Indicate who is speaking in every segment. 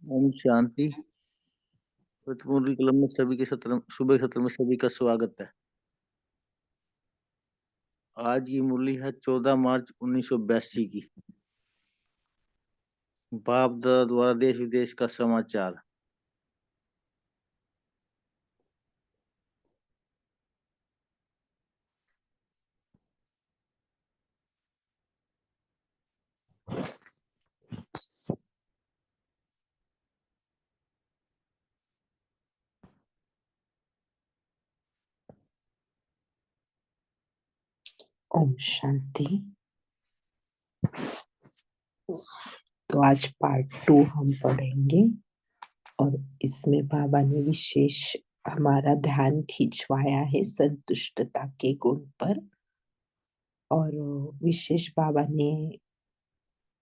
Speaker 1: ओम शांति। मुरली club में सभी के सत्र सुबह सत्र में सभी का स्वागत है। आज की मुरली है 14 मार्च 1982 की। बाप दादा द्वारा देश विदेश का समाचार।
Speaker 2: ओम शांति। तो आज पार्ट 2 हम पढ़ेंगे और इसमें बाबा ने विशेष हमारा ध्यान खिंचवाया है संतुष्टता के गुण पर। और विशेष बाबा ने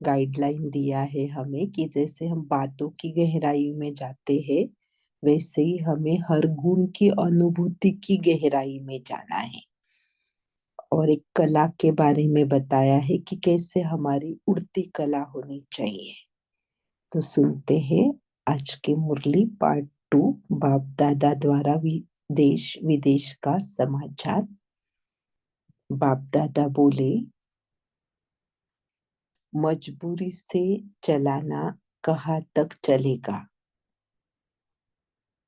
Speaker 2: गाइडलाइन दिया है हमें कि जैसे हम बातों की गहराई में जाते हैं वैसे ही हमें हर गुण की अनुभूति की गहराई में जाना है। और एक कला के बारे में बताया है कि कैसे हमारी उड़ती कला होनी चाहिए। तो सुनते हैं आज की मुरली पार्ट 2, बाप दादा द्वारा देश विदेश का समाचार। बाप दादा बोले, मजबूरी से चलाना कहाँ तक चलेगा।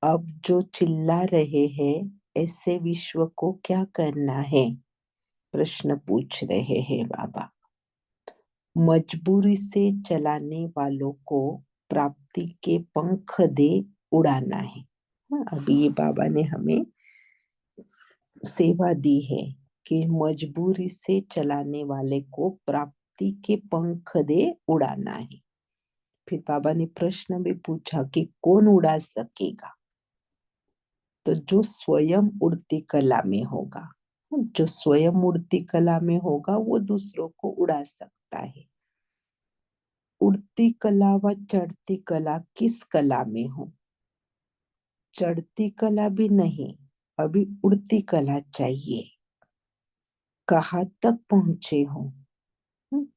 Speaker 2: अब जो चिल्ला रहे हैं ऐसे विश्व को क्या करना है, प्रश्न पूछ रहे हैं बाबा। मजबूरी से चलाने वालों को प्राप्ति के पंख दे उड़ाना है। अभी ये बाबा ने हमें सेवा दी है कि मजबूरी से चलाने वाले को प्राप्ति के पंख दे उड़ाना है। फिर बाबा ने प्रश्न भी पूछा कि कौन उड़ा सकेगा। तो जो स्वयं उड़ती कला में होगा, जो स्वयं उड़ती कला में होगा वो दूसरों को उड़ा सकता है। उड़ती कला व चढ़ती कला किस कला में हो? चढ़ती कला भी नहीं, अभी उड़ती कला चाहिए। कहाँ तक पहुंचे हो?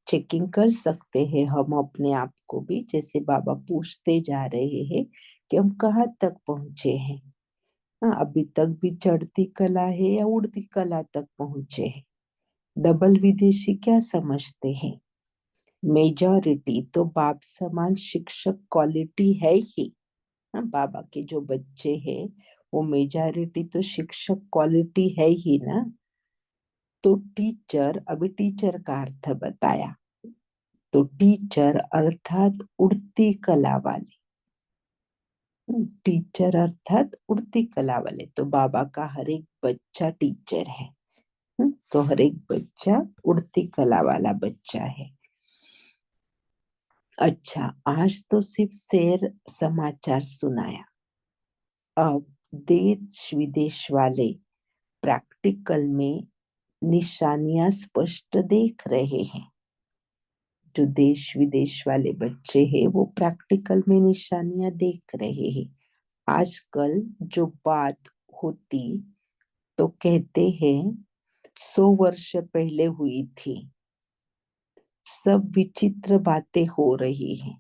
Speaker 2: चेकिंग कर सकते हैं हम अपने आप को भी, जैसे बाबा पूछते जा रहे हैं कि हम कहाँ तक पहुंचे हैं। अभी तक भी चढ़ती कला है या उड़ती कला तक पहुंचे हैं? डबल विदेशी क्या समझते हैं? मेजॉरिटी तो बाप समान शिक्षक क्वालिटी है ही। बाबा के जो बच्चे हैं वो मेजॉरिटी तो शिक्षक क्वालिटी है ही ना। तो टीचर, अभी टीचर का अर्थ बताया, तो टीचर अर्थात उड़ती कला वाले। टीचर अर्थात उड़ती कला वाले, तो बाबा का हर एक बच्चा टीचर है। तो हर एक बच्चा उड़ती कला वाला बच्चा है। अच्छा, आज तो सिर्फ शेर समाचार सुनाया। अब देश विदेश वाले प्रैक्टिकल में निशानियां स्पष्ट देख रहे हैं। जो देश विदेश वाले बच्चे हैं वो प्रैक्टिकल में निशानियां देख रहे हैं। आजकल जो बात होती तो कहते हैं 100 वर्ष पहले हुई थी। सब विचित्र बातें हो रही हैं।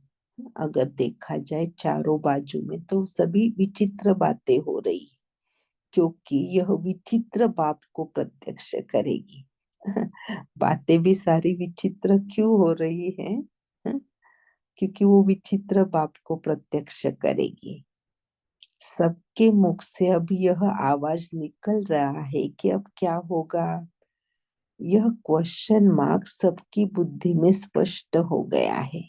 Speaker 2: अगर देखा जाए चारों बाजू में तो सभी विचित्र बातें हो रही है, क्योंकि यह विचित्र बाप को प्रत्यक्ष करेगी। बातें भी सारी विचित्र क्यों हो रही हैं? क्योंकि वो विचित्र बाप को प्रत्यक्ष करेगी। सबके मुख से अब यह आवाज निकल रहा है कि अब क्या होगा। यह क्वेश्चन मार्क सबकी बुद्धि में स्पष्ट हो गया है।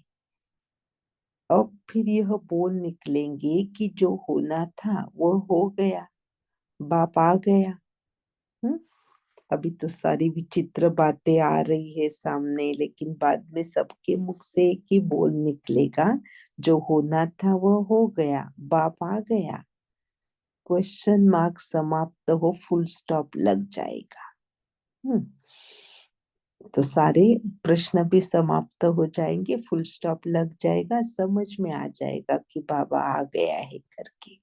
Speaker 2: अब फिर यह बोल निकलेंगे कि जो होना था वो हो गया, बाप आ गया। हम्म? अभी तो सारी विचित्र बातें आ रही है सामने, लेकिन बाद में सबके मुख से एक ही बोल निकलेगा, जो होना था वो हो गया, बाप आ गया। क्वेश्चन मार्क समाप्त हो, फुल स्टॉप लग जाएगा। हम्म तो सारे प्रश्न भी समाप्त हो जाएंगे, फुल स्टॉप लग जाएगा, समझ में आ जाएगा कि बाबा आ गया है करके।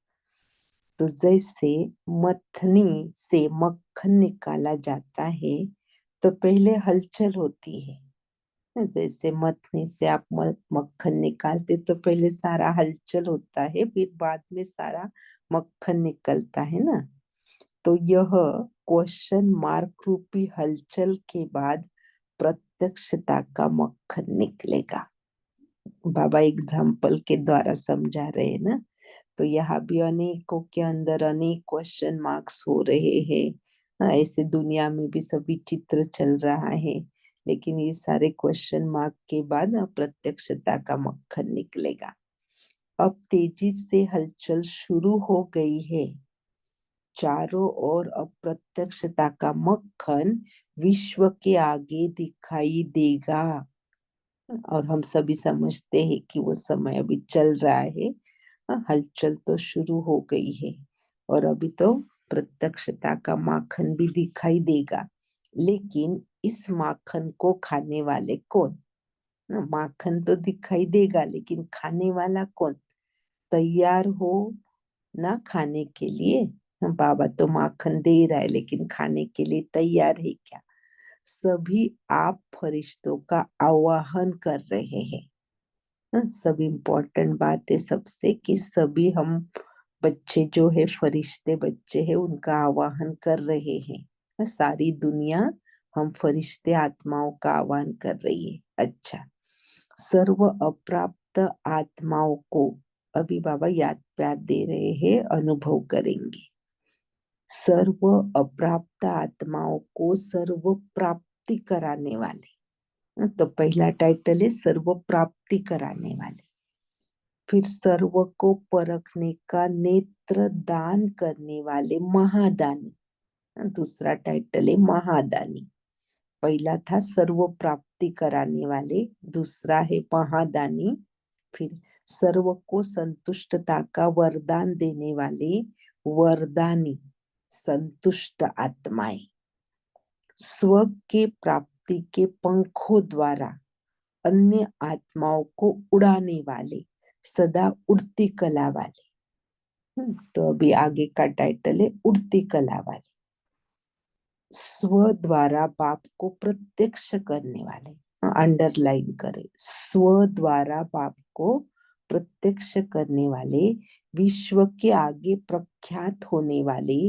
Speaker 2: तो जैसे मथनी से मक्खन निकाला जाता है तो पहले हलचल होती है। जैसे मथनी से आप मक्खन निकालते तो पहले सारा हलचल होता है, फिर बाद में सारा मक्खन निकलता है ना। तो यह क्वेश्चन मार्क रूपी हलचल के बाद प्रत्यक्षता का मक्खन निकलेगा। बाबा एग्जाम्पल के द्वारा समझा रहे हैं ना। तो यहाँ भी अनेकों के अंदर अनेक क्वेश्चन मार्क्स हो रहे हैं। ऐसे दुनिया में भी सभी चित्र चल रहा है, लेकिन ये सारे क्वेश्चन मार्क के बाद प्रत्यक्षता का मक्खन निकलेगा। अब तेजी से हलचल शुरू हो गई है, चारों ओर अप्रत्यक्षता का मक्खन विश्व के आगे दिखाई देगा। और हम सभी समझते हैं कि वो समय अभी चल रहा है। हलचल तो शुरू हो गई है और अभी तो प्रत्यक्षता का माखन भी दिखाई देगा। लेकिन इस माखन को खाने वाले कौन? माखन तो दिखाई देगा, लेकिन खाने वाला कौन? तैयार हो ना खाने के लिए? बाबा तो माखन दे रहा है, लेकिन खाने के लिए तैयार है क्या? सभी आप फरिश्तों का आवाहन कर रहे हैं। सब इम्पोर्टेंट बात है सबसे कि सभी हम बच्चे जो है, फरिश्ते बच्चे हैं, उनका आवाहन कर रहे हैं। सारी दुनिया हम फरिश्ते आत्माओं का आह्वान कर रही है। अच्छा, सर्व अप्राप्त आत्माओं को अभी बाबा याद प्यार दे रहे हैं, अनुभव करेंगे। सर्व अप्राप्त आत्माओं को सर्व प्राप्ति कराने वाले। तो पहला टाइटल है सर्व प्राप्ति कराने वाले। फिर सर्व को परखने का नेत्र दान करने वाले महादानी। दूसरा टाइटल है महादानी। पहला था सर्व प्राप्ति कराने वाले, दूसरा है महादानी। फिर सर्व को संतुष्टता का वरदान देने वाले वरदानी, संतुष्ट आत्माएं। स्व के प्राप्ति के पंखों द्वारा अन्य आत्माओं को उड़ाने वाले, सदा उड़ती कला वाले। तो अभी आगे का टाइटल है उड़ती कला वाले। स्व द्वारा बाप को प्रत्यक्ष करने वाले, अंडरलाइन करें, स्व द्वारा बाप को प्रत्यक्ष करने वाले, विश्व के आगे प्रख्यात होने वाले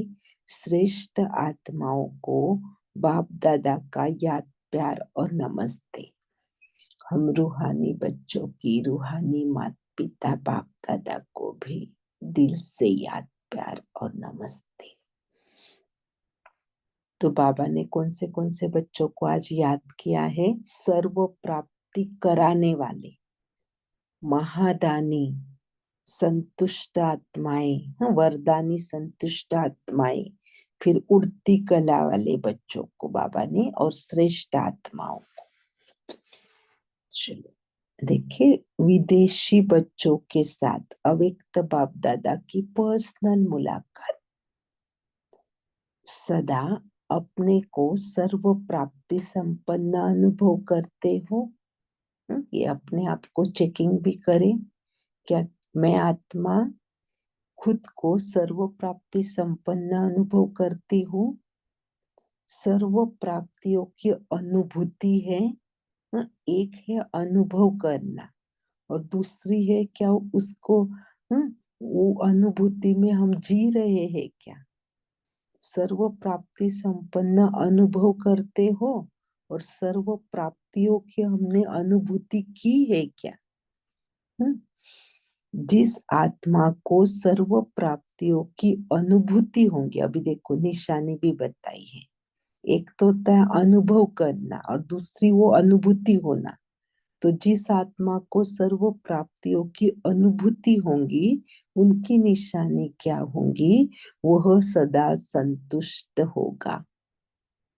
Speaker 2: श्रेष्ठ आत्माओं को बाप दादा का याद प्यार और नमस्ते। हम रूहानी बच्चों की रूहानी माता पिता बाप दादा को भी दिल से याद प्यार और नमस्ते। तो बाबा ने कौन से बच्चों को आज याद किया है? सर्व प्राप्ति कराने वाले, महादानी, संतुष्ट आत्माएं, वरदानी संतुष्ट आत्माएं, फिर उड़ती कला वाले बच्चों को बाबा ने, और श्रेष्ठ आत्माओं को। चलो देखिए, विदेशी बच्चों के साथ अव्यक्त बाप दादा की पर्सनल मुलाकात। सदा अपने को सर्व प्राप्ति संपन्न अनुभव करते हो। ये अपने आप को चेकिंग भी करें, क्या मैं आत्मा खुद को सर्व प्राप्ति संपन्न अनुभव करती हूँ? सर्व प्राप्तियों की अनुभूति है। एक है अनुभव करना, और दूसरी है क्या उसको, वो अनुभूति में हम जी रहे हैं क्या? सर्व प्राप्ति संपन्न अनुभव करते हो, और सर्व प्राप्तियों की हमने अनुभूति की है क्या? जिस आत्मा को सर्व प्राप्तियों की अनुभूति होंगी, अभी देखो निशानी भी बताई है। एक तो होता है अनुभव करना, और दूसरी वो अनुभूति होना। तो जिस आत्मा को सर्व प्राप्तियों की अनुभूति होंगी, उनकी निशानी क्या होंगी? वह सदा संतुष्ट होगा।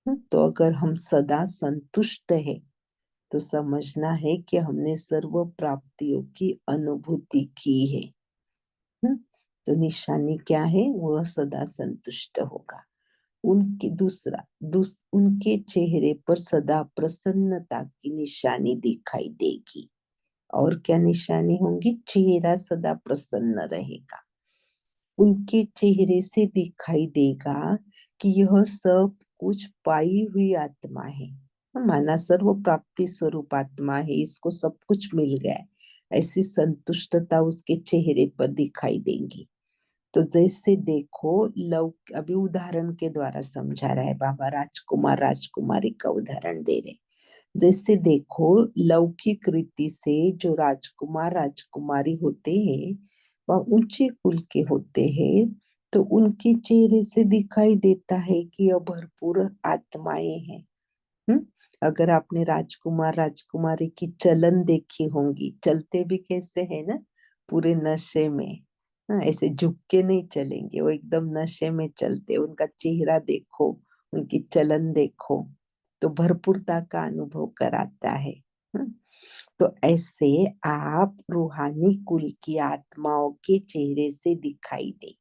Speaker 2: तो अगर हम सदा संतुष्ट है, तो समझना है कि हमने सर्व प्राप्तियों की अनुभूति की है। तो निशानी क्या है? वह सदा संतुष्ट होगा। उनकी उनके चेहरे पर सदा प्रसन्नता की निशानी दिखाई देगी। और क्या निशानी होंगी? चेहरा सदा प्रसन्न रहेगा। उनके चेहरे से दिखाई देगा कि यह सब कुछ पाई हुई आत्मा है। माना सर्व प्राप्ति स्वरूप आत्मा है, इसको सब कुछ मिल गया है, ऐसी संतुष्टता उसके चेहरे पर दिखाई देंगी। तो जैसे देखो, लव अभी उदाहरण के द्वारा समझा रहा है बाबा, राजकुमार राजकुमारी का उदाहरण दे रहे। जैसे देखो, लौकिक रीति से जो राजकुमार राजकुमारी होते हैं वह ऊंचे कुल के होते हैं, तो उनके चेहरे से दिखाई देता है कि यह भरपूर आत्माएं हैं। हम्म। अगर आपने राजकुमार राजकुमारी की चलन देखी होंगी, चलते भी कैसे है ना, पूरे नशे में। हाँ, ऐसे झुक के नहीं चलेंगे, वो एकदम नशे में चलते। उनका चेहरा देखो, उनकी चलन देखो, तो भरपूरता का अनुभव कराता है। हम्म। तो ऐसे आप रूहानी कुल की आत्माओं के चेहरे से दिखाई दे,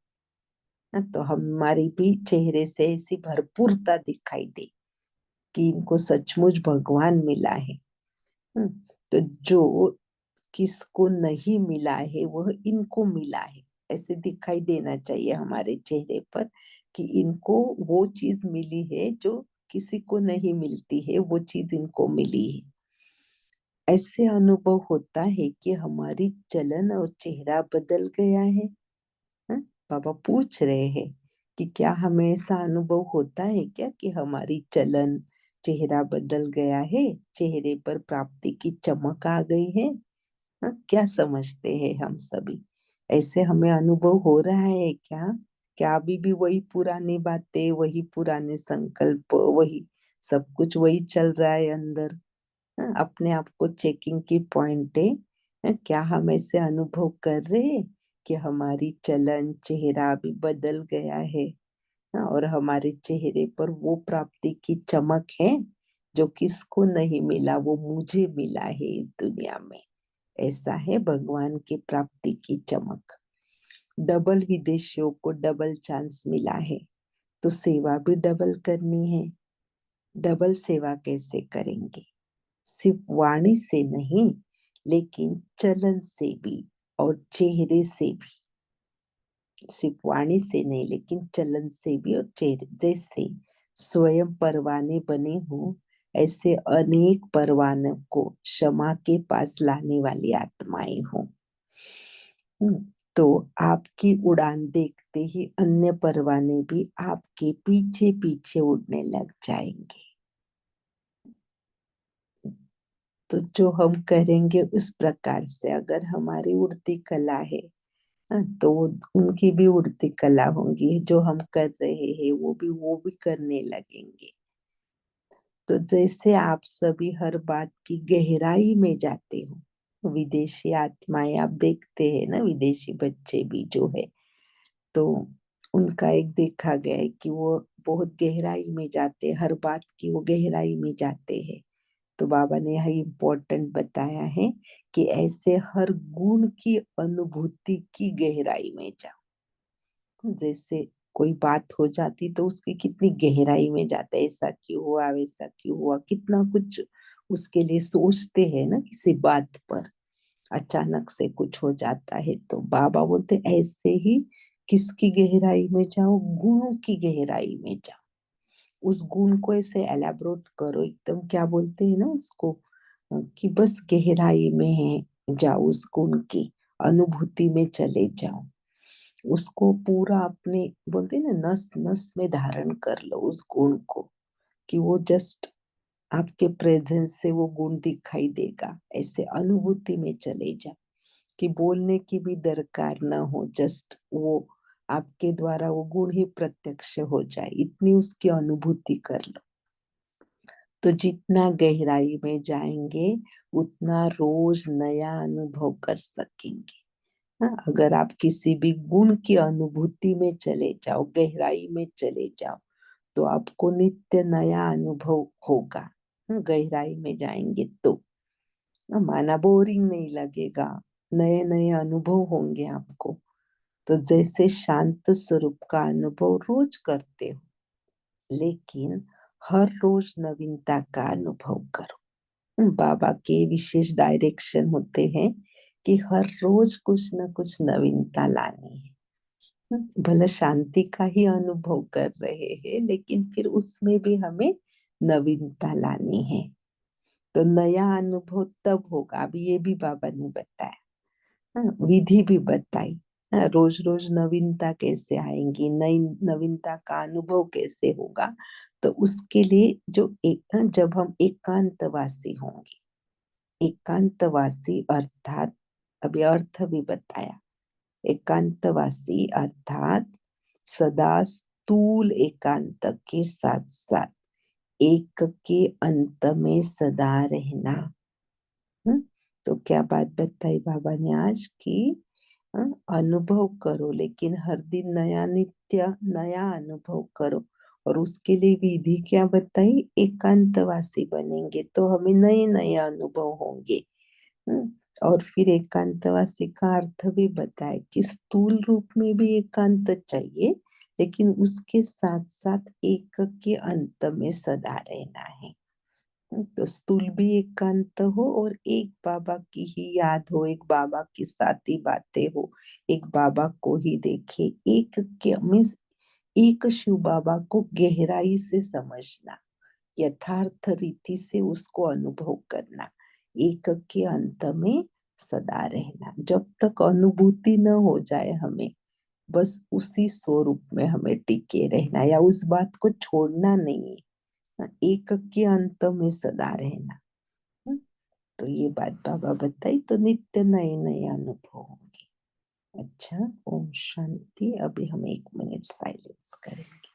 Speaker 2: हाँ, तो हमारी भी चेहरे से ऐसी भरपूरता दिखाई दे कि इनको सचमुच भगवान मिला है। हम्म। तो जो किसको नहीं मिला है वह इनको मिला है, ऐसे दिखाई देना चाहिए हमारे चेहरे पर कि इनको वो चीज मिली है जो किसी को नहीं मिलती है, वो चीज इनको मिली है। ऐसे अनुभव होता है कि हमारी चलन और चेहरा बदल गया है। हाँ? बाबा पूछ रहे हैं कि क्या हमें ऐसा अनुभव होता है क्या कि हमारी चलन चेहरा बदल गया है, चेहरे पर प्राप्ति की चमक आ गई है। हाँ? क्या समझते हैं हम सभी, ऐसे हमें अनुभव हो रहा है क्या? क्या अभी भी वही पुरानी बातें, वही पुराने संकल्प, वही सब कुछ वही चल रहा है अंदर? हाँ, अपने आप को चेकिंग की पॉइंट है। हाँ, क्या हम ऐसे अनुभव कर रहे हैं कि हमारी चलन चेहरा भी बदल गया है? हाँ, और हमारे चेहरे पर वो प्राप्ति की चमक है जो किसको नहीं मिला, वो मुझे मिला है इस दुनिया में। ऐसा है भगवान की प्राप्ति की चमक। डबल विदेशियों को डबल चांस मिला है, तो सेवा भी डबल करनी है। डबल सेवा कैसे करेंगे? सिर्फ वाणी से नहीं, लेकिन चलन से भी और चेहरे से भी। सिर्फ वाणी से नहीं, लेकिन चलन से भी और चेहरे। जैसे स्वयं परवाने बने हो, ऐसे अनेक परवानों को क्षमा के पास लाने वाली आत्माएं हो। तो आपकी उड़ान देखते ही अन्य परवाने भी आपके पीछे पीछे उड़ने लग जाएंगे। तो जो हम करेंगे उस प्रकार से, अगर हमारी उड़ती कला है, हाँ, तो उनकी भी उड़ती कला होंगी, जो हम कर रहे हैं वो भी करने लगेंगे। तो जैसे आप सभी हर बात की गहराई में जाते हो, विदेशी आत्माएं आप देखते हैं ना, विदेशी बच्चे भी जो है, तो उनका एक देखा गया है कि वो बहुत गहराई में जाते हैं, हर बात की वो गहराई में जाते हैं। तो बाबा ने यह इम्पोर्टेंट बताया है कि ऐसे हर गुण की अनुभूति की गहराई में जाओ। जैसे कोई बात हो जाती तो उसकी कितनी गहराई में जाता है, ऐसा क्यों हुआ वैसा क्यों हुआ, कितना कुछ उसके लिए सोचते हैं ना। किसी बात पर अचानक से कुछ हो जाता है, तो बाबा बोलते ऐसे ही किसकी गहराई में जाओ, गुणों की गहराई में जाओ। उस गुण को ऐसे एलैबोरेट करो, एकदम क्या बोलते हैं ना उसको, कि बस गहराई में है जाओ, उस गुण की अनुभूति में चले जाओ। उसको पूरा अपने, बोलते हैं ना, नस नस में धारण कर लो उस गुण को, कि वो जस्ट आपके प्रेजेंस से वो गुण दिखाई देगा। ऐसे अनुभूति में चले जाओ कि बोलने की भी दरकार ना हो, जस्ट वो आपके द्वारा वो गुण ही प्रत्यक्ष हो जाए, इतनी उसकी अनुभूति कर लो। तो जितना गहराई में जाएंगे उतना रोज नया अनुभव कर सकेंगे। हाँ, अगर आप किसी भी गुण की अनुभूति में चले जाओ, गहराई में चले जाओ, तो आपको नित्य नया अनुभव होगा। गहराई में जाएंगे तो माना बोरिंग नहीं लगेगा, नए नए अनुभव होंगे आपको। तो जैसे शांत स्वरूप का अनुभव रोज करते हो, लेकिन हर रोज नवीनता का अनुभव करो। बाबा के विशेष डायरेक्शन होते हैं कि हर रोज कुछ न कुछ नवीनता लानी है। भले शांति का ही अनुभव कर रहे हैं, लेकिन फिर उसमें भी हमें नवीनता लानी है। तो नया अनुभव तब होगा, अभी ये भी बाबा ने बताया, हाँ, विधि भी बताई, हाँ, रोज रोज नवीनता कैसे आएंगी, नई नवीनता का अनुभव कैसे होगा। तो उसके लिए जो एक, जब हम एकांतवासी होंगे, एकांतवासी अर्थात, अभी अर्थ भी बताया, एकांतवासी अर्थात सदा स्थूल एकांत के साथ साथ एक के अंत में सदा रहना। हम्म, तो क्या बात बताई बाबा ने आज की, अनुभव करो, लेकिन हर दिन नया, नित्य नया अनुभव करो। और उसके लिए विधि क्या बताई, एकांतवासी बनेंगे तो हमें नए नए अनुभव होंगे। हम्म, और फिर एकांतवासी का अर्थ भी बताए कि स्थूल रूप में भी एकांत चाहिए, लेकिन उसके साथ साथ एक के अंत में सदा रहना है। तो स्थूल भी एकांत हो और एक बाबा की ही याद हो, एक बाबा की साथ ही बातें हो, एक बाबा को ही देखे, एक के मीन्स एक शिव बाबा को गहराई से समझना, यथार्थ रीति से उसको अनुभव करना, एक के अंत में सदा रहना। जब तक अनुभूति न हो जाए हमें, बस उसी स्वरूप में हमें टिके रहना, या उस बात को छोड़ना नहीं है, एक के अंत में सदा रहना। हम्म, तो ये बात बाबा बताई, तो नित्य नए नए अनुभव होंगे। अच्छा, ओम शांति। अभी हम 1 मिनट साइलेंस करेंगे।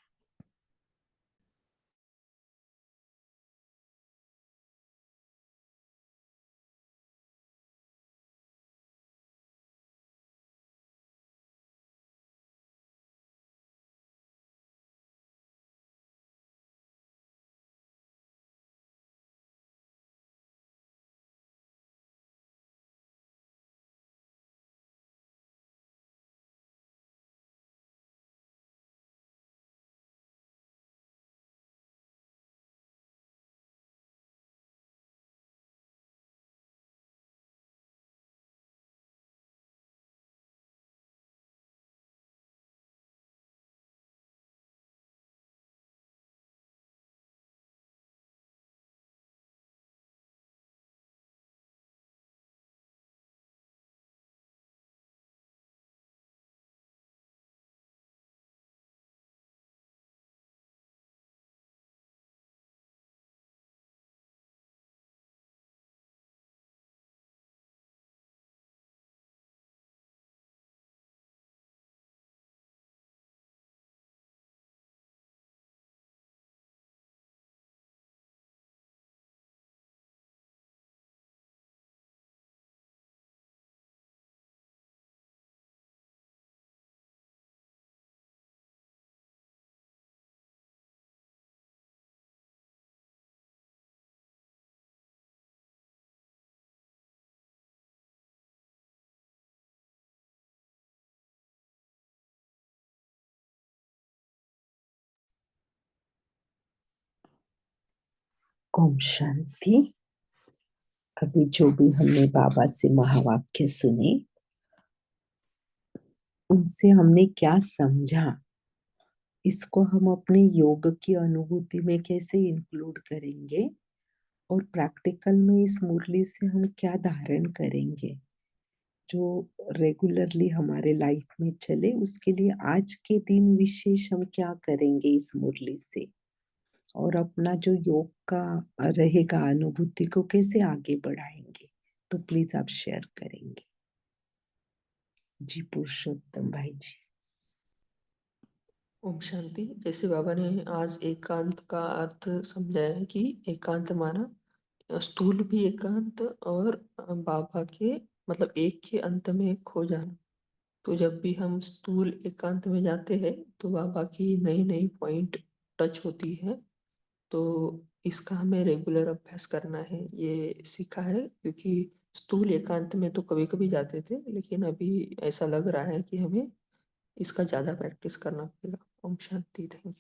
Speaker 2: ओम शांति। अभी जो भी हमने बाबा से महावाक्य सुने, उनसे हमने क्या समझा, इसको हम अपने योग की अनुभूति में कैसे इंक्लूड करेंगे, और प्रैक्टिकल में इस मुरली से हम क्या धारण करेंगे जो रेगुलरली हमारे लाइफ में चले। उसके लिए आज के दिन विशेष हम क्या करेंगे इस मुरली से, और अपना जो योग का रहेगा अनुभूति को कैसे आगे बढ़ाएंगे। तो प्लीज आप शेयर करेंगे। जी पुरुषोत्तम भाई जी।
Speaker 3: ओम शांति। जैसे बाबा ने आज एकांत का अर्थ समझाया है कि एकांत माना स्थूल भी एकांत और बाबा के मतलब एक के अंत में खो जाना। तो जब भी हम स्थूल एकांत में जाते हैं तो बाबा की नई नई पॉइंट टच होती है। तो इसका हमें रेगुलर अभ्यास करना है, ये सीखा है। क्योंकि स्थूल एकांत में तो कभी कभी जाते थे, लेकिन अभी ऐसा लग रहा है कि हमें इसका ज़्यादा प्रैक्टिस करना पड़ेगा। ओम शांति। Thank you.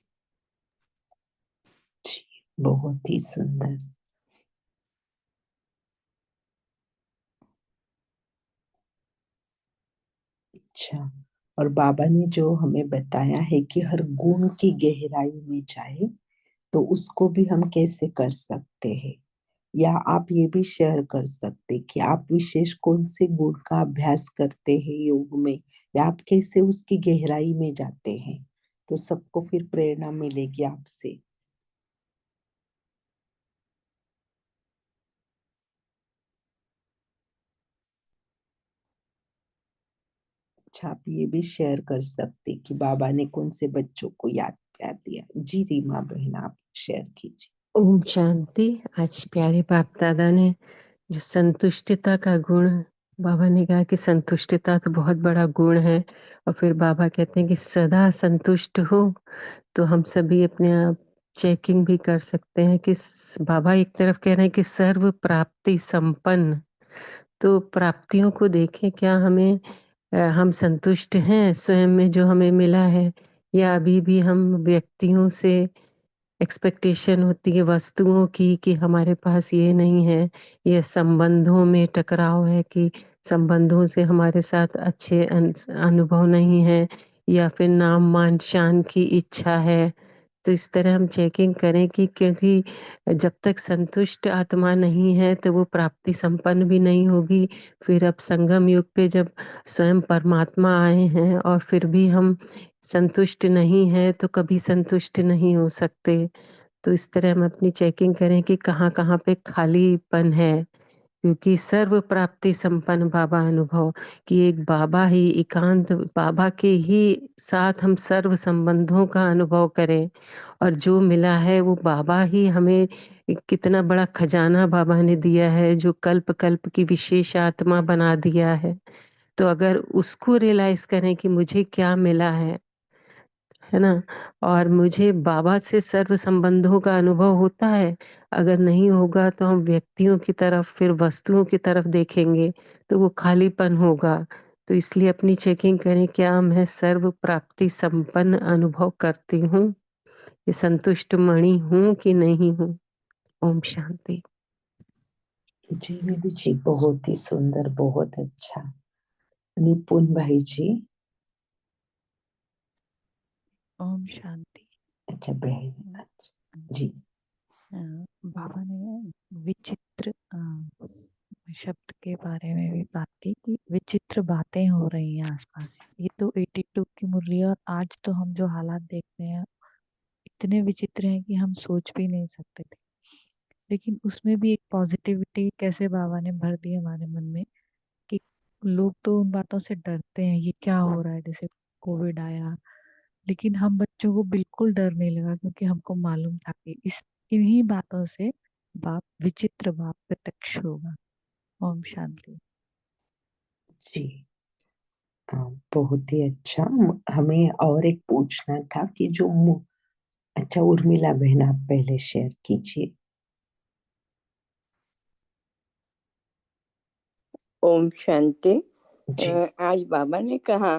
Speaker 2: जी, बहुत ही सुंदर। अच्छा, और बाबा ने जो हमें बताया है कि हर गुण की गहराई में जाए, तो उसको भी हम कैसे कर सकते हैं? या आप ये भी शेयर कर सकते कि आप विशेष कौन से गुण का अभ्यास करते हैं योग में, या आप कैसे उसकी गहराई में जाते हैं, तो सबको फिर प्रेरणा मिलेगी आपसे। अच्छा, आप ये भी शेयर कर सकते कि बाबा ने कौन से बच्चों को याद प्यार दिया। जी रीमा बहन, आप शेयर कीजिए।
Speaker 4: ओम शांति। आज प्यारे बाप दादा ने जो संतुष्टता का गुण, बाबा ने कहा कि संतुष्टता तो बहुत बड़ा गुण है, और फिर बाबा कहते हैं कि सदा संतुष्ट हो। तो हम सभी अपने आप चेकिंग भी कर सकते हैं कि बाबा एक तरफ कह रहे हैं कि सर्व प्राप्ति संपन्न, तो प्राप्तियों को देखें, क्या हमें हम संतुष्ट हैं स्वयं में जो हमें मिला है, या अभी भी हम व्यक्तियों से एक्सपेक्टेशन होती है वस्तुओं की कि हमारे पास ये नहीं है, ये संबंधों में टकराव है कि संबंधों से हमारे साथ अच्छे अनुभव नहीं है, या फिर नाम मान शान की इच्छा है। तो इस तरह हम चेकिंग करें कि क्योंकि जब तक संतुष्ट आत्मा नहीं है तो वो प्राप्ति संपन्न भी नहीं होगी। फिर अब संगम युग पे जब स्वयं परमात्मा आए हैं और फिर भी हम संतुष्ट नहीं है तो कभी संतुष्ट नहीं हो सकते। तो इस तरह हम अपनी चेकिंग करें कि कहाँ-कहाँ पे खालीपन है, क्योंकि सर्व प्राप्ति संपन्न बाबा अनुभव, कि एक बाबा ही एकांत बाबा के ही साथ हम सर्व संबंधों का अनुभव करें, और जो मिला है वो बाबा ही हमें, कितना बड़ा खजाना बाबा ने दिया है जो कल्प कल्प की विशेष आत्मा बना दिया है। तो अगर उसको रियलाइज करें कि मुझे क्या मिला है ना, और मुझे बाबा से सर्व संबंधों का अनुभव होता है। अगर नहीं होगा तो हम व्यक्तियों की तरफ, फिर वस्तुओं की तरफ देखेंगे तो वो खालीपन होगा। तो इसलिए अपनी चेकिंग करें, क्या मैं सर्व प्राप्ति संपन्न अनुभव करती हूँ, ये संतुष्ट मणि हूँ कि नहीं हूँ। ओम शांति।
Speaker 2: जी निधि जी, बहुत ही सुंदर, बहुत अच्छा। निपुण भाई जी।
Speaker 5: ओम शांति।
Speaker 2: अच्छा बहन, अच्छा जी।
Speaker 5: बाबा ने विचित्र शब्द के बारे में भी बात की कि विचित्र बातें हो रही हैं आसपास। ये तो 82 की मुरली है, और आज तो हम जो हालात देख रहे हैं इतने विचित्र हैं कि हम सोच भी नहीं सकते थे। लेकिन उसमें भी एक पॉजिटिविटी कैसे बाबा ने भर दी हमारे मन में कि लोग तो उन बातों से डरते हैं, ये क्या हो रहा है, जैसे कोविड आया, लेकिन हम बच्चों को बिल्कुल डर नहीं लगा, क्योंकि हमको मालूम था कि इस इन्हीं बातों से बाप विचित्र बाप प्रत्यक्ष होगा। ओम शांति।
Speaker 2: जी बहुत ही अच्छा। हमें और एक पूछना था कि जो अच्छा उर्मिला बहन, आप पहले शेयर कीजिए।
Speaker 6: ओम शांति।
Speaker 2: जी
Speaker 6: आज बाबा ने कहा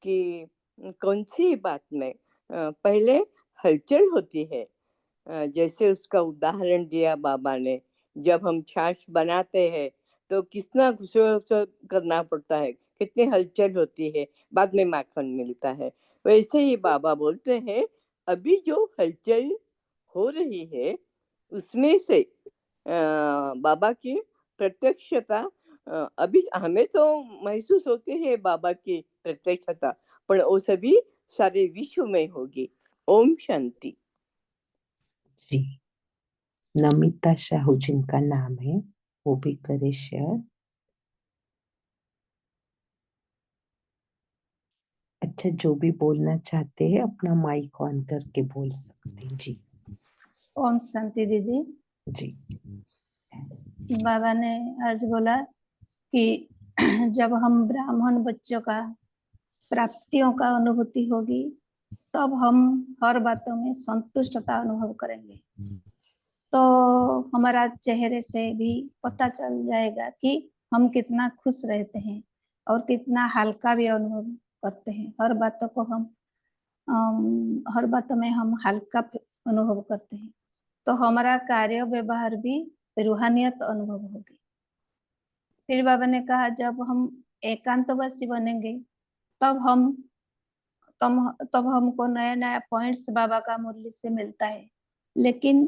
Speaker 6: कि कौन सी बात में पहले हलचल होती है। जैसे उसका उदाहरण दिया बाबा ने, जब हम छाछ बनाते हैं तो कितना घुसो करना पड़ता है, कितनी हलचल होती है, बाद में माखन मिलता है। वैसे ही बाबा बोलते हैं, अभी जो हलचल हो रही है उसमें से बाबा की प्रत्यक्षता अभी हमें तो महसूस होती है बाबा की प्रत्यक्षता, पर वो सभी सारे विश्व में होगी। ओम शांति।
Speaker 2: जी, नमिता शाहू जिनका नाम है, वो भी करे शेयर। अच्छा, जो भी बोलना चाहते हैं अपना माइक ऑन करके बोल सकते हैं। जी
Speaker 7: ओम शांति दीदी।
Speaker 2: जी
Speaker 7: बाबा ने आज बोला कि जब हम ब्राह्मण बच्चों का प्राप्तियों का अनुभूति होगी, तब हम हर बातों में संतुष्टता अनुभव करेंगे। तो हमारा चेहरे से भी पता चल जाएगा कि हम कितना खुश रहते हैं और कितना हल्का भी अनुभव करते हैं। हर बातों में हम हल्का अनुभव करते हैं, तो हमारा कार्य व्यवहार भी रूहानियत अनुभव होगी। फिर बाबा ने कहा, जब हम एकांतवासी बनेंगे तब हमको नया नया पॉइंट्स बाबा का मुरली से मिलता है, लेकिन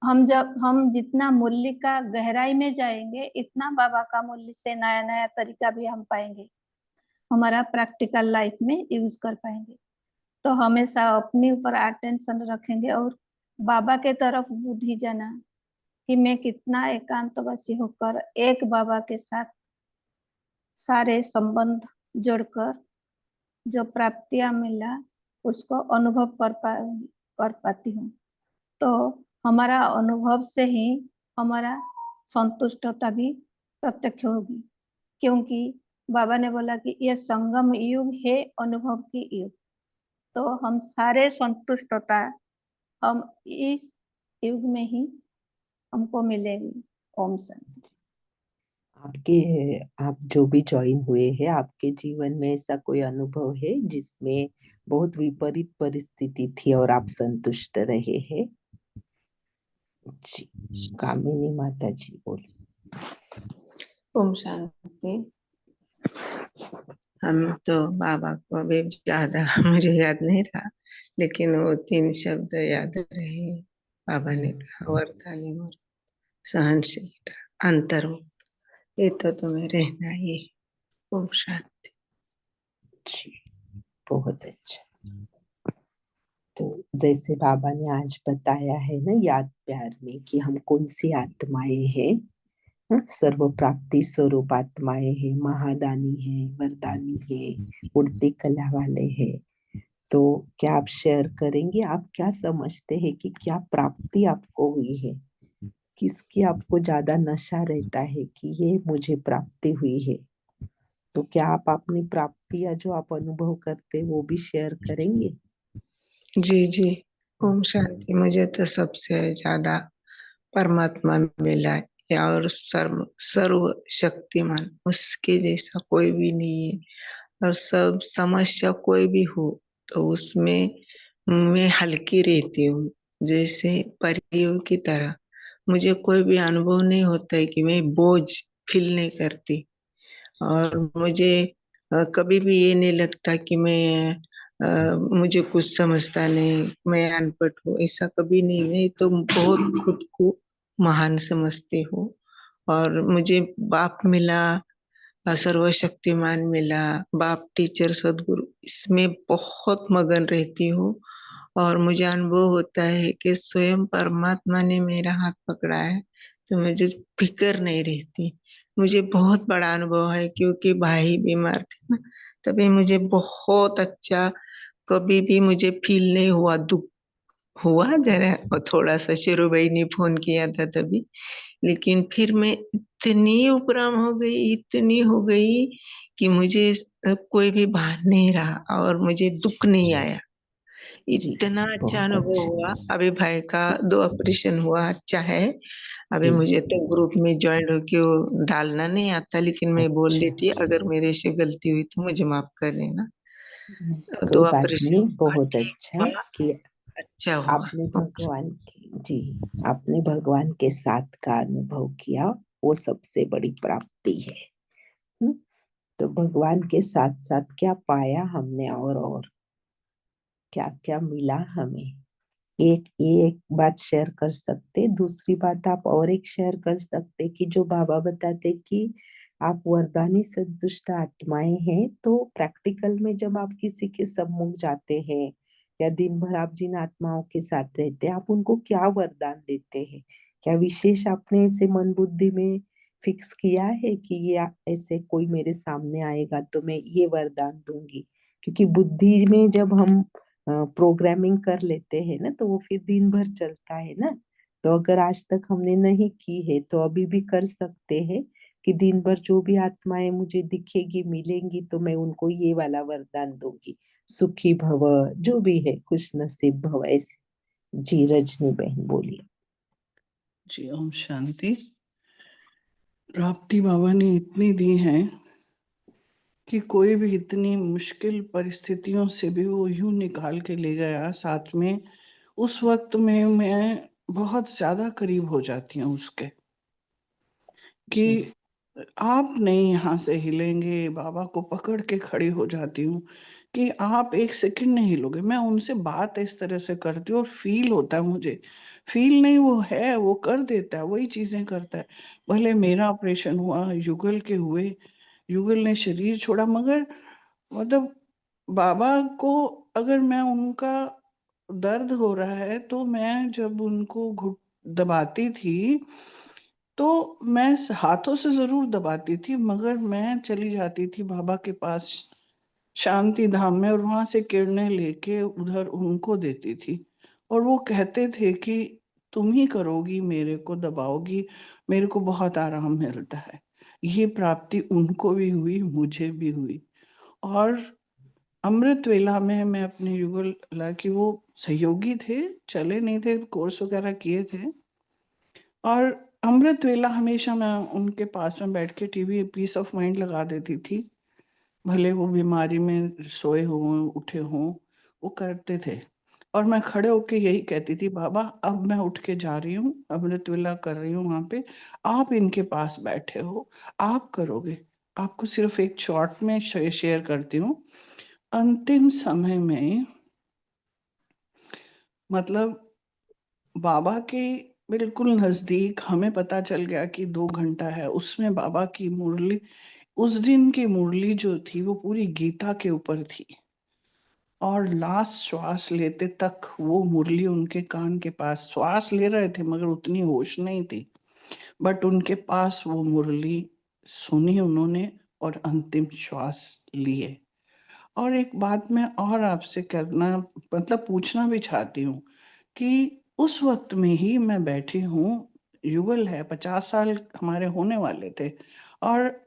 Speaker 7: हम जितना मूल्य का गहराई में जाएंगे, इतना बाबा का मूल्य से नया नया तरीका भी हम पाएंगे, हमारा प्रैक्टिकल लाइफ में यूज कर पाएंगे। तो हमेशा अपने ऊपर अटेंशन रखेंगे और बाबा के तरफ बुद्धि जाना कि मैं कितना एकांतवासी होकर एक बाबा के साथ सारे संबंध जोड़कर जो प्राप्तियां मिला उसको अनुभव कर पाती हूँ। तो हमारा अनुभव से ही हमारा संतुष्टता भी प्रत्यक्ष होगी, क्योंकि बाबा ने बोला कि यह संगम युग है, अनुभव की युग। तो हम सारे संतुष्टता हम इस युग में ही हमको मिलेगी। ओम शांति।
Speaker 2: आप जो भी ज्वाइन हुए हैं, आपके जीवन में ऐसा कोई अनुभव है जिसमें बहुत विपरीत परिस्थिति थी और आप संतुष्ट रहे हैं? जी, कामिनी माता जी बोलो।
Speaker 4: ओम शांति। हम तो बाबा को अभी ज्यादा मुझे याद नहीं रहा, लेकिन वो 3 शब्द याद रहे। बाबा ने कहा वरदानी मोर, सहनशीलता, अंतर्मुख, ये तो तुम्हें रहना ही है। ओम शांति।
Speaker 2: जी, बहुत अच्छा। तो जैसे बाबा ने आज बताया है ना याद प्यार में कि हम कौन सी आत्माएं हैं, सर्व प्राप्ति स्वरूप आत्माएं हैं, महादानी है, वरदानी है, उड़ती कला वाले हैं। तो क्या आप शेयर करेंगे, आप क्या समझते हैं कि क्या प्राप्ति आपको हुई है? किसकी आपको ज्यादा नशा रहता है कि ये मुझे प्राप्ति हुई है? तो क्या आप अपनी प्राप्ति या जो आप अनुभव करते हैं वो भी शेयर करेंगे?
Speaker 4: जी जी। ओम शांति। मुझे तो सबसे ज्यादा परमात्मा मिला है, और सर्व शक्तिमान, उसके जैसा कोई भी नहीं है। और सब समस्या कोई भी हो तो उसमें मैं हल्की रहती हूँ, जैसे परियों की तरह। मुझे कोई भी अनुभव नहीं होता है कि मैं बोझ फील नहीं करती। और मुझे कभी भी ये नहीं लगता कि मुझे कुछ समझता नहीं, मैं अनपढ़ हूँ, ऐसा कभी नहीं। मैं तो बहुत खुद को महान समझती हूँ। और मुझे बाप मिला, सर्वशक्तिमान मिला, बाप टीचर सदगुरु, इसमें बहुत मगन रहती हूँ। और मुझे अनुभव होता है कि स्वयं परमात्मा ने मेरा हाथ पकड़ा है, तो मुझे फिक्र नहीं रहती। मुझे बहुत बड़ा अनुभव है, क्योंकि भाई बीमार थे ना, तभी मुझे बहुत अच्छा, कभी भी मुझे फील नहीं हुआ। दुख हुआ जरा, और थोड़ा सा शुरू भाई ने फोन किया था तभी, लेकिन फिर मैं इतनी उपराम हो गई, इतनी हो गई कि मुझे कोई भी भान नहीं रहा और मुझे दुख नहीं आया।
Speaker 2: जी,
Speaker 4: इतना अच्छा
Speaker 2: बहुत
Speaker 4: अनुभव
Speaker 2: अच्छा।
Speaker 4: हुआ। अभी भाई का 2 ऑपरेशन हुआ, अच्छा है। अभी
Speaker 2: जी,
Speaker 4: मुझे तो ग्रुप में ज्वाइन होके वो डालना नहीं आता, लेकिन मैं बोल
Speaker 2: अच्छा,
Speaker 4: देती, अगर मेरे से गलती हुई तो मुझे माफ कर देना।
Speaker 2: कोई
Speaker 4: 2
Speaker 2: बात
Speaker 4: ऑपरेशन
Speaker 2: नहीं,
Speaker 4: हुआ,
Speaker 2: बहुत
Speaker 4: ठीक
Speaker 2: अच्छा
Speaker 4: हुआ,
Speaker 2: कि
Speaker 4: अच्छा हुआ।
Speaker 2: आपने भगवान के साथ का अनुभव किया, वो सबसे बड़ी प्राप्ति है। हम्म, तो भगवान के साथ साथ क्या पाया हमने और क्या क्या मिला हमें, एक बात शेयर कर सकते। दूसरी बात आप और एक शेयर कर सकते कि जो बाबा बताते कि आप वरदानी संतुष्ट आत्माएं हैं, तो प्रैक्टिकल में जब आप किसी के सम्मुख जाते हैं या दिन भर आप जिन आत्माओं के साथ रहते हैं, आप उनको क्या वरदान देते हैं? क्या विशेष आपने ऐसे मन बुद्धि में फिक्स किया है कि ये ऐसे कोई मेरे सामने आएगा तो मैं ये वरदान दूंगी? क्योंकि बुद्धि में जब हम प्रोग्रामिंग कर लेते हैं ना, तो वो फिर दिन भर चलता है ना। तो अगर आज तक हमने नहीं की है तो अभी भी कर सकते हैं कि दिन भर जो भी आत्माएं मुझे दिखेगी मिलेंगी तो मैं उनको ये वाला वरदान दूंगी, सुखी भव, जो भी है खुश नसीब भव, ऐसे। जी, रजनी बहन बोलिए।
Speaker 8: जी, ओम शांति। प्राप्ति बाबा ने इतनी दी है कि कोई भी इतनी मुश्किल परिस्थितियों से भी वो यूं निकाल के ले गया साथ में। उस वक्त में मैं बहुत ज्यादा करीब हो जाती हूँ उसके, कि आप नहीं यहाँ से हिलेंगे, बाबा को पकड़ के खड़ी हो जाती हूँ कि आप एक सेकंड नहीं लोगे। मैं उनसे बात इस तरह से करती हूँ और फील होता है मुझे, फील नहीं, वो है, वो कर देता है, वही चीजें करता है। भले मेरा ऑपरेशन हुआ, युगल के हुए, युगल ने शरीर छोड़ा, मगर मतलब बाबा को अगर मैं उनका दर्द हो रहा है तो मैं जब उनको घुट दबाती थी तो मैं हाथों से जरूर दबाती थी, मगर मैं चली जाती थी बाबा के पास शांति धाम में और वहां से किरणें लेके उधर उनको देती थी। और वो कहते थे कि तुम ही करोगी, मेरे को दबाओगी, मेरे को बहुत आराम मिलता है। ये प्राप्ति उनको भी हुई, मुझे भी हुई। और अमृत वेला में मैं अपने युगल, हालांकि वो सहयोगी थे, चले नहीं थे, कोर्स वगैरह किए थे, और अमृत वेला हमेशा मैं उनके पास में बैठ के टीवी पीस ऑफ माइंड लगा देती थी। भले वो बीमारी में सोए हों, उठे हों, वो करते थे। और मैं खड़े होके यही कहती थी, बाबा अब मैं उठ के जा रही हूँ, अमृत वेला कर रही हूँ वहां पे, आप इनके पास बैठे हो, आप करोगे। आपको सिर्फ एक शॉर्ट में शेयर करती हूँ। अंतिम समय में मतलब बाबा के बिल्कुल नजदीक हमें पता चल गया कि 2 घंटा है, उसमें बाबा की मुरली, उस दिन की मुरली जो थी वो पूरी गीता के ऊपर थी, और लास्ट श्वास लेते तक वो मुरली उनके कान के पास, श्वास ले रहे थे मगर उतनी होश नहीं थी, बट उनके पास वो मुरली सुनी उन्होंने और अंतिम श्वास लिए। और एक बात मैं और आपसे करना मतलब पूछना भी चाहती हूँ कि उस वक्त में ही मैं बैठी हूँ, युगल है, 50 साल हमारे होने वाले थे, और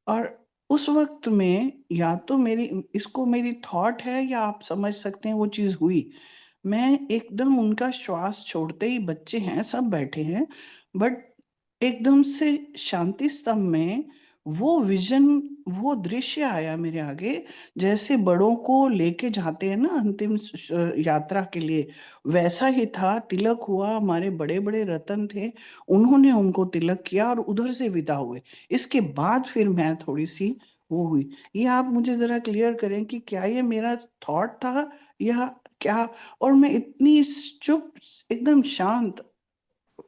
Speaker 8: और उस वक्त में या तो मेरी, इसको मेरी थॉट है या आप समझ सकते हैं वो चीज हुई। मैं एकदम उनका श्वास छोड़ते ही, बच्चे हैं सब बैठे हैं, बट एकदम से शांति स्तंभ में वो विजन, वो दृश्य आया मेरे आगे, जैसे बड़ों को लेके जाते हैं ना अंतिम यात्रा के लिए, वैसा ही था। तिलक हुआ, हमारे बड़े बड़े रतन थे, उन्होंने उनको तिलक किया और उधर से विदा हुए। इसके बाद फिर मैं थोड़ी सी वो हुई। ये आप मुझे जरा क्लियर करें कि क्या ये मेरा थॉट था या क्या। और मैं इतनी चुप, एकदम शांत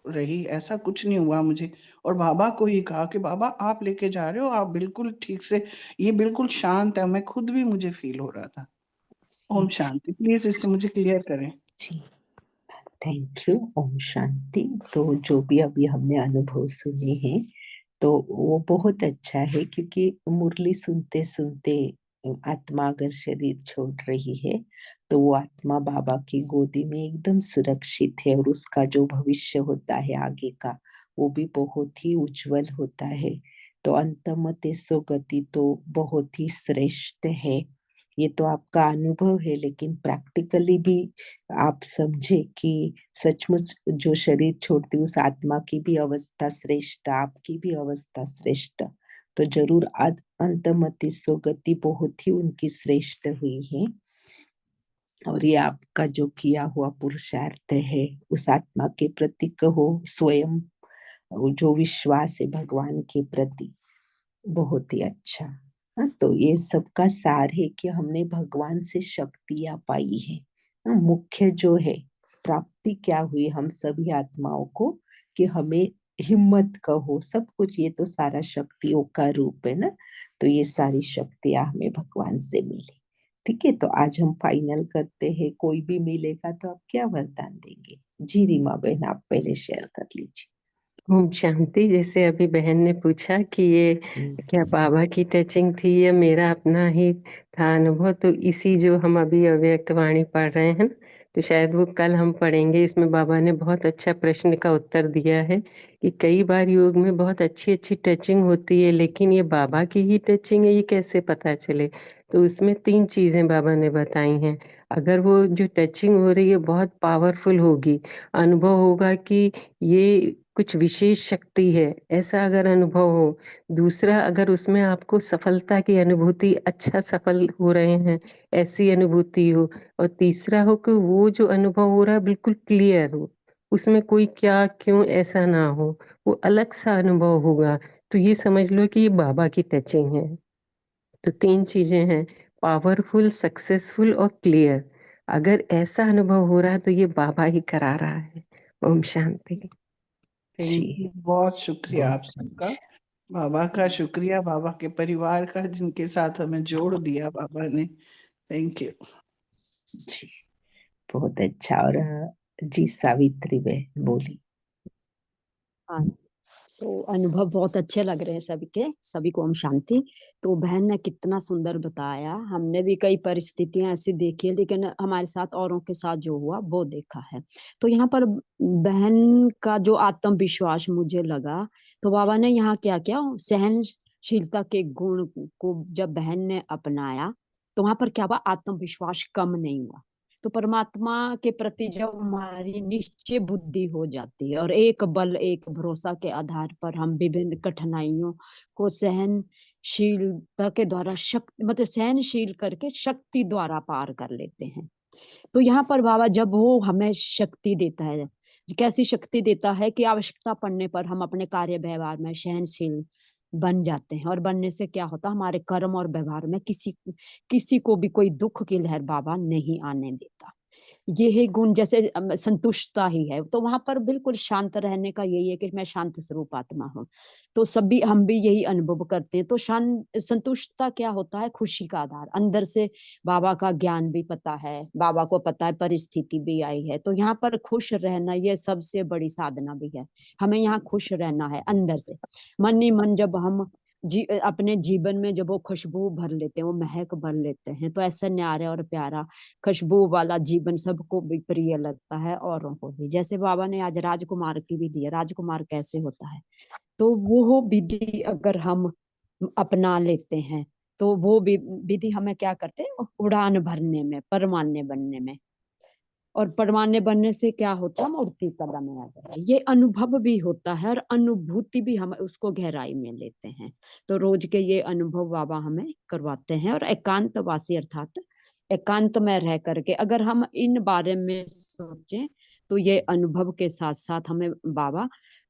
Speaker 8: रही, ऐसा कुछ नहीं हुआ मुझे। और बाबा को ही कहा कि बाबा आप लेके जा रहे हो, आप बिल्कुल ठीक से, ये बिल्कुल शांत है। मैं खुद भी, मुझे फील हो रहा था। ओम शांति। प्लीज इसे मुझे क्लियर करें।
Speaker 2: जी, थैंक यू। ओम शांति। तो जो भी अभी हमने अनुभव सुने हैं तो वो बहुत अच्छा है, क्योंकि मुरली सुनते सुनते आत्मा अगर शरीर छोड़ रही है तो वो आत्मा बाबा की गोदी में एकदम सुरक्षित है, और उसका जो भविष्य होता है आगे का वो भी बहुत ही उज्जवल होता है। तो अंतमते सो गति तो बहुत ही श्रेष्ठ है। ये तो आपका अनुभव है, लेकिन प्रैक्टिकली भी आप समझे कि सचमुच जो शरीर छोड़ती उस आत्मा की भी अवस्था श्रेष्ठ, आपकी भी अवस्था श्रेष्ठ। तो जरूर अंतमति सुगति बहुत ही उनकी श्रेष्ठ हुई है, और ये आपका जो किया हुआ पुरुषार्थ है उस आत्मा के प्रति कहो, स्वयं जो विश्वास है भगवान के प्रति, बहुत ही अच्छा। हाँ, तो ये सबका सार है कि हमने भगवान से शक्तियां पाई है। हाँ, मुख्य जो है प्राप्ति क्या हुई हम सभी आत्माओं को, कि हमें हिम्मत कहो सब कुछ, ये तो सारा शक्तियों का रूप है ना। तो ये सारी शक्तियां हमें भगवान से मिली। ठीक है, तो आज हम फाइनल करते हैं। कोई भी मिलेगा तो आप क्या वरदान देंगे? जी रीमा बहन, आप पहले शेयर कर लीजिए।
Speaker 4: ओम शांति। जैसे अभी बहन ने पूछा कि ये क्या बाबा की टचिंग थी या मेरा अपना ही था अनुभव, तो इसी जो हम अभी अव्यक्त वाणी पढ़ रहे हैं तो शायद वो कल हम पढ़ेंगे। इसमें बाबा ने बहुत अच्छा प्रश्न का उत्तर दिया है कि कई बार योग में बहुत अच्छी अच्छी टचिंग होती है, लेकिन ये बाबा की ही टचिंग है ये कैसे पता चले। तो उसमें 3 चीजें बाबा ने बताई हैं। अगर वो जो टचिंग हो रही है बहुत पावरफुल होगी, अनुभव होगा कि ये कुछ विशेष शक्ति है, ऐसा अगर अनुभव हो। दूसरा, अगर उसमें आपको सफलता की अनुभूति, अच्छा सफल हो रहे हैं ऐसी अनुभूति हो। और तीसरा हो कि वो जो अनुभव हो रहा है बिल्कुल क्लियर हो, उसमें कोई क्या क्यों ऐसा ना हो, वो अलग सा अनुभव होगा। तो ये समझ लो कि ये बाबा की टचिंग है। तो 3 चीजें हैं। पावरफुल, सक्सेसफुल और क्लियर। अगर ऐसा अनुभव हो रहा है तो ये बाबा ही करा रहा है। Om Shanti.
Speaker 8: Thank
Speaker 2: ji
Speaker 8: you, बहुत शुक्रिया आप
Speaker 2: बहुत
Speaker 8: सबका।
Speaker 2: अच्छा।
Speaker 8: बाबा का शुक्रिया, बाबा के परिवार का, जिनके साथ हमें जोड़ दिया बाबा ने। Thank you.
Speaker 2: जी बहुत अच्छा। और जी सावित्री बहन बोली।
Speaker 9: हाँ, तो अनुभव बहुत अच्छे लग रहे हैं सभी को ओम शांति। तो बहन ने कितना सुंदर बताया। हमने भी कई परिस्थितियां ऐसी देखी है, लेकिन हमारे साथ औरों के साथ जो हुआ वो देखा है। तो यहाँ पर बहन का जो आत्मविश्वास मुझे लगा, तो बाबा ने यहाँ क्या किया, सहनशीलता के गुण को जब बहन ने अपनाया, तो वहां पर क्या हुआ, आत्मविश्वास कम नहीं हुआ। तो परमात्मा के प्रति जब हमारी निश्चय बुद्धि हो जाती है और एक बल एक भरोसा के आधार पर हम विभिन्न कठिनाइयों को सहनशीलता के द्वारा शक्ति मतलब सहनशील करके शक्ति द्वारा पार कर लेते हैं। तो यहाँ पर बाबा जब वो हमें शक्ति देता है, कैसी शक्ति देता है कि आवश्यकता पड़ने पर हम अपने कार्य व्यवहार में सहनशील बन जाते हैं। और बनने से क्या होता है, हमारे कर्म और व्यवहार में किसी को भी कोई दुख की लहर बाबा नहीं आने देता। ये है गुण, जैसे संतुष्टता ही है। तो वहां पर बिल्कुल शांत रहने का यही है कि मैं शांत स्वरूप आत्मा हूँ। तो सभी हम भी यही अनुभव करते हैं। तो शांत संतुष्टता क्या होता है, खुशी का आधार अंदर से। बाबा का ज्ञान भी पता है, बाबा को पता है परिस्थिति भी आई है, तो यहाँ पर खुश रहना ये सबसे बड़ी साधना भी है। हमें यहाँ खुश रहना है अंदर से। मन ही मन जब हम अपने जीवन में जब वो खुशबू भर लेते हैं, वो महक भर लेते हैं, तो ऐसा न्यारा और प्यारा खुशबू वाला जीवन सबको भी प्रिय लगता है, औरों को भी। जैसे बाबा ने आज राजकुमार की भी दी है, राजकुमार कैसे होता है, तो वो विधि अगर हम अपना लेते हैं, तो वो विधि हमें क्या करते हैं, उड़ान भरने में, परमान्य बनने में। और परमान्य बनने से क्या होता है, मूर्ति कला में आ जाता है। ये अनुभव भी होता है और अनुभूति भी हम उसको गहराई में लेते हैं। तो रोज के ये अनुभव बाबा हमें करवाते हैं। और एकांतवासी अर्थात एकांत में रह करके अगर हम इन बारे में सोचें, तो ये अनुभव के साथ साथ हमें बाबा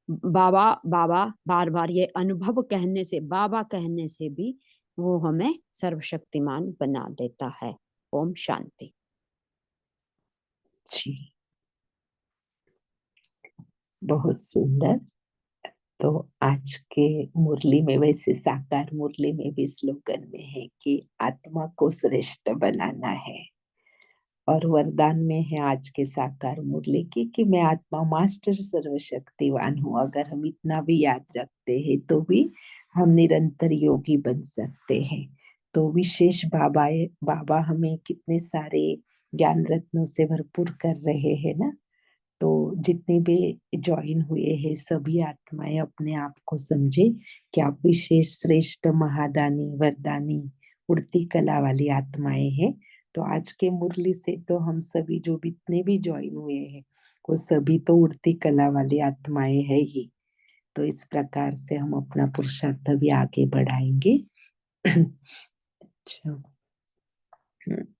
Speaker 9: बाबा बाबा बार बार ये अनुभव कहने से, बाबा कहने से भी वो हमें सर्वशक्तिमान बना देता है। ओम शांति।
Speaker 2: जी बहुत सुंदर। तो आज के मुरली में, वैसे साकार मुरली में भी स्लोगन में है कि आत्मा को श्रेष्ठ बनाना है। और वरदान में है आज के साकार मुरली की कि मैं आत्मा मास्टर सर्वशक्तिवान हूँ। अगर हम इतना भी याद रखते हैं तो भी हम निरंतर योगी बन सकते हैं। तो विशेष बाबा हमें कितने सारे ज्ञान रत्नों से भरपूर कर रहे हैं ना। तो जितने भी ज्वाइन हुए हैं सभी आत्माएं अपने आप को समझे कि आप विशेष श्रेष्ठ महादानी वरदानी उड़ती कला वाली आत्माएं हैं। तो आज के मुरली से तो हम सभी जो जितने भी ज्वाइन हुए हैं वो सभी तो उड़ती कला वाली आत्माएं है ही। तो इस प्रकार से हम अपना पुरुषार्थ भी आगे बढ़ाएंगे। अच्छा।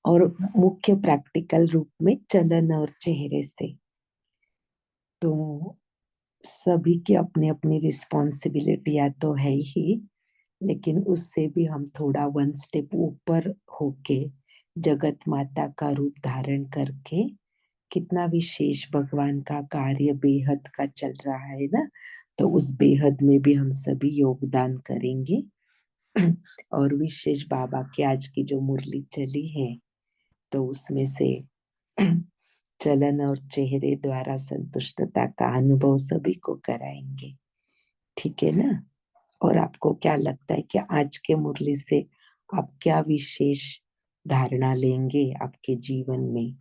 Speaker 2: और मुख्य प्रैक्टिकल रूप में चलन और चेहरे से, तो सभी की अपनी अपनी रिस्पॉन्सिबिलिटियां तो है ही, लेकिन उससे भी हम थोड़ा वन स्टेप ऊपर होके जगत माता का रूप धारण करके, कितना विशेष भगवान का कार्य बेहद का चल रहा है ना, तो उस बेहद में भी हम सभी योगदान करेंगे। और विशेष बाबा की आज की जो मुरली चली है, तो उसमें से चलन और चेहरे द्वारा संतुष्टता का अनुभव सभी को कराएंगे। ठीक है ना। और आपको क्या लगता है कि आज के मुरली से आप क्या विशेष धारणा लेंगे आपके जीवन में,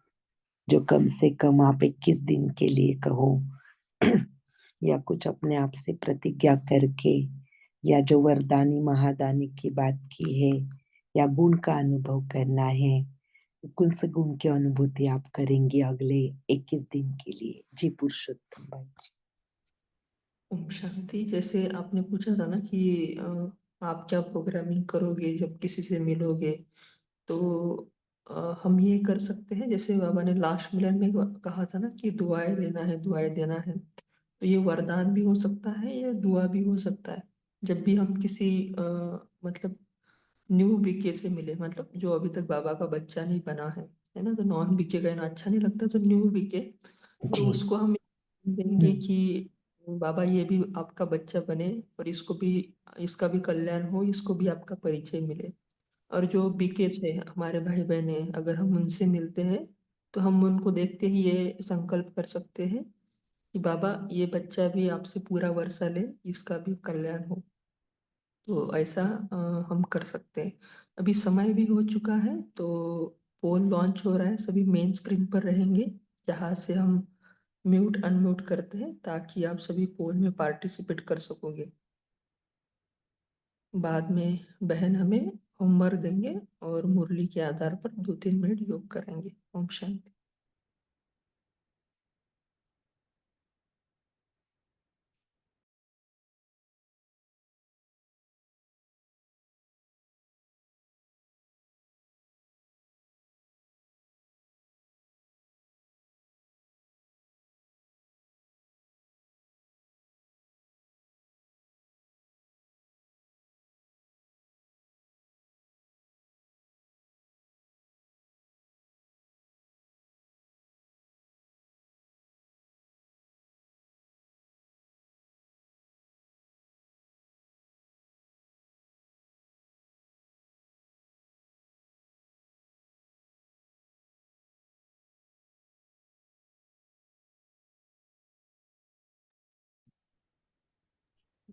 Speaker 2: जो कम से कम आप 21 दिन के लिए कहो या कुछ अपने आप से प्रतिज्ञा करके, या जो वरदानी महादानी की बात की है, या गुण का अनुभव करना है, कौन से गुण की अनुभूति आप करेंगे अगले 21 दिन के लिए। जी पुरुषोत्तम भाई जी।
Speaker 3: ओम शांति। जैसे आपने पूछा था ना कि आप क्या प्रोग्रामिंग करोगे जब किसी से मिलोगे, तो हम ये कर सकते हैं, जैसे बाबा ने लास्ट मिलन में कहा था ना कि दुआएं लेना है, दुआएं देना है। तो ये वरदान भी हो सकता है या दुआ भी हो सकता है। जब भी हम किसी मतलब न्यू बीके से मिले, मतलब जो अभी तक बाबा का बच्चा नहीं बना है ना, तो नॉन बीके कहना अच्छा नहीं लगता, तो न्यू बीके, तो
Speaker 2: जी
Speaker 3: उसको हम देंगे कि बाबा ये भी आपका बच्चा बने और इसको भी, इसका भी कल्याण हो, इसको भी आपका परिचय मिले। और जो बीके से हमारे भाई बहन हैं, अगर हम उनसे मिलते हैं तो हम उनको देखते ही ये संकल्प कर सकते हैं कि बाबा ये बच्चा भी आपसे पूरा वर्षा ले, इसका भी कल्याण हो। तो ऐसा हम कर सकते हैं। अभी समय भी हो चुका है, तो पोल लॉन्च हो रहा है, सभी मेन स्क्रीन पर रहेंगे, जहाँ से हम म्यूट अनम्यूट करते हैं ताकि आप सभी पोल में पार्टिसिपेट कर सकोगे। बाद में बहन हमें होमवर्क देंगे और मुरली के आधार पर 2-3 मिनट योग करेंगे। ओम शांति।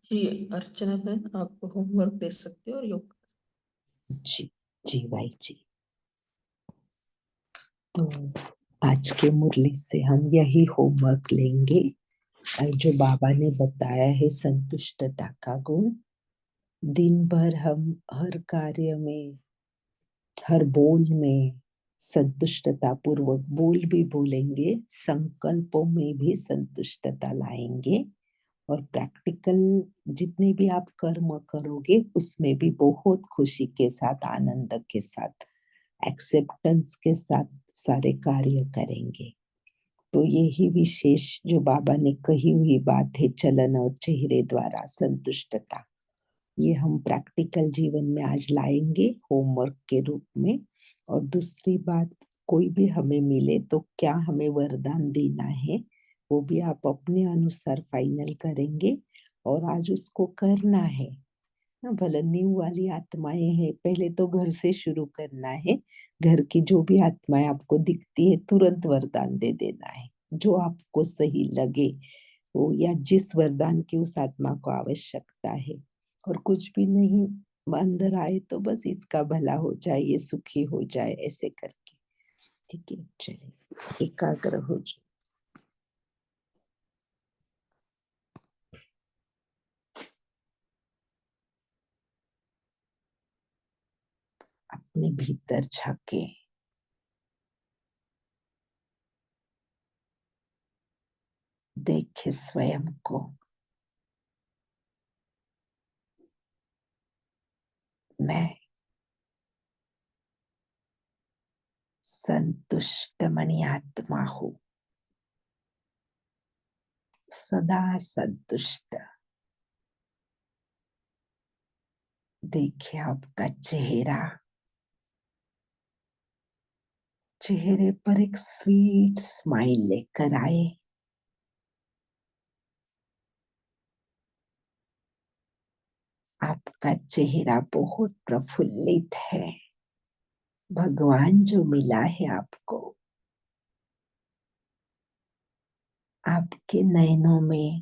Speaker 3: जी अर्चना बहन, आप होमवर्क दे सकते हो और योग।
Speaker 2: जी जी भाई जी। तो आज के मुरली से हम यही होमवर्क लेंगे, जो बाबा ने बताया है संतुष्टता का गुण। दिन भर हम हर कार्य में, हर बोल में संतुष्टता पूर्वक बोल भी बोलेंगे, संकल्पों में भी संतुष्टता लाएंगे, और प्रैक्टिकल जितने भी आप कर्म करोगे उसमें भी बहुत खुशी के साथ, आनंद के साथ, एक्सेप्टेंस के साथ सारे कार्य करेंगे। तो यही विशेष जो बाबा ने कही हुई बात है, चलन और चेहरे द्वारा संतुष्टता, ये हम प्रैक्टिकल जीवन में आज लाएंगे होमवर्क के रूप में। और दूसरी बात, कोई भी हमें मिले तो क्या हमें वरदान देना है, वो भी आप अपने अनुसार फाइनल करेंगे और आज उसको करना है ना। भले न्यू वाली आत्माएं हैं, पहले तो घर से शुरू करना है। घर की जो भी आत्माएं आपको दिखती है तुरंत वरदान दे देना है, जो आपको सही लगे वो, या जिस वरदान की उस आत्मा को आवश्यकता है। और कुछ भी नहीं अंदर आए तो बस इसका भला हो जाए, ये सुखी हो जाए, ऐसे करके। ठीक है, चलिए एकाग्र हो जाए। अपने भीतर झाके, देखे स्वयं को। मैं संतुष्ट मणि आत्मा हूँ, सदा संतुष्ट। देखिए आपका चेहरा, चेहरे पर एक स्वीट स्माइल लेकर आए। आपका चेहरा बहुत प्रफुल्लित है, भगवान जो मिला है आपको। आपके नयनों में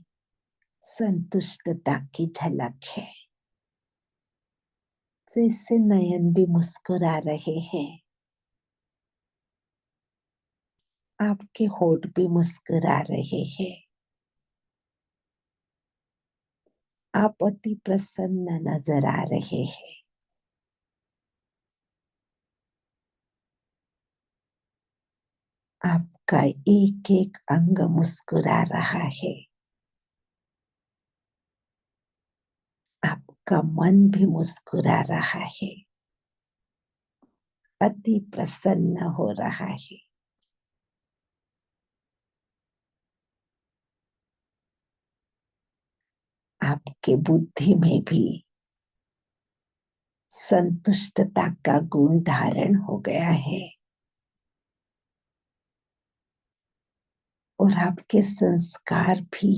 Speaker 2: संतुष्टता की झलक है, जैसे नयन भी मुस्कुरा रहे हैं। आपके होठ भी मुस्कुरा रहे हैं। आप अति प्रसन्न नजर आ रहे हैं। आपका एक एक अंग मुस्कुरा रहा है। आपका मन भी मुस्कुरा रहा है, अति प्रसन्न हो रहा है। आपके बुद्धि में भी संतुष्टता का गुण धारण हो गया है और आपके संस्कार भी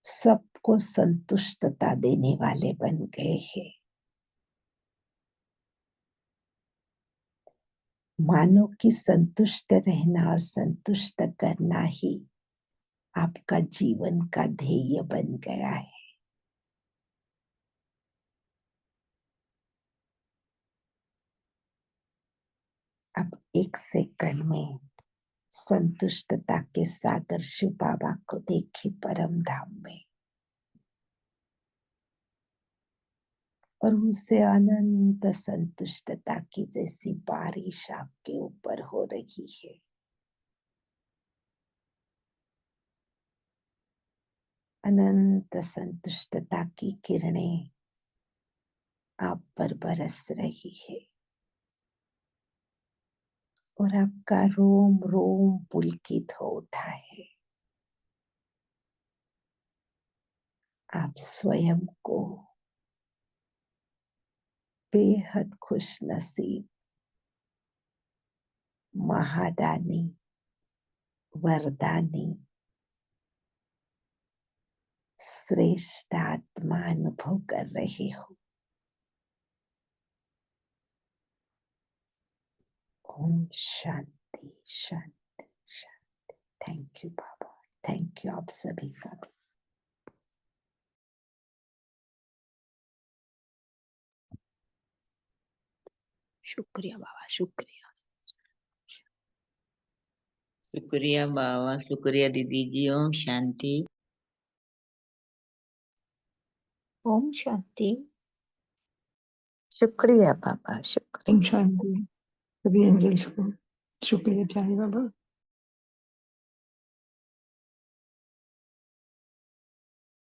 Speaker 2: सबको संतुष्टता देने वाले बन गए हैं। मानो कि संतुष्ट रहना और संतुष्ट करना ही आपका जीवन का ध्येय बन गया है। अब एक सेकंड में संतुष्टता के सागर शिव बाबा को देखिए परम धाम में, और उनसे अनंत संतुष्टता की जैसी बारिश आपके ऊपर हो रही है। अनंत संतुष्टता की किरणें आप पर बरस रही है और आपका रोम रोम पुलकित हो उठा है। आप स्वयं को बेहद खुश नसीब, महादानी, वरदानी, श्रेष्ठ आत्मा अनुभव कर रहे हो। ओम शांति शांति शांति। थैंक यू बाबा, थैंक यू आप सभी का।
Speaker 9: शुक्रिया बाबा, शुक्रिया।
Speaker 10: शुक्रिया बाबा, शुक्रिया दीदी जी। ओम शांति।
Speaker 11: ओम शांति।
Speaker 4: शुक्रिया बाबा, शुक्रिया।
Speaker 12: ओम शांति। सभी एंजल्स को शुक्रिया प्यारे बाबा।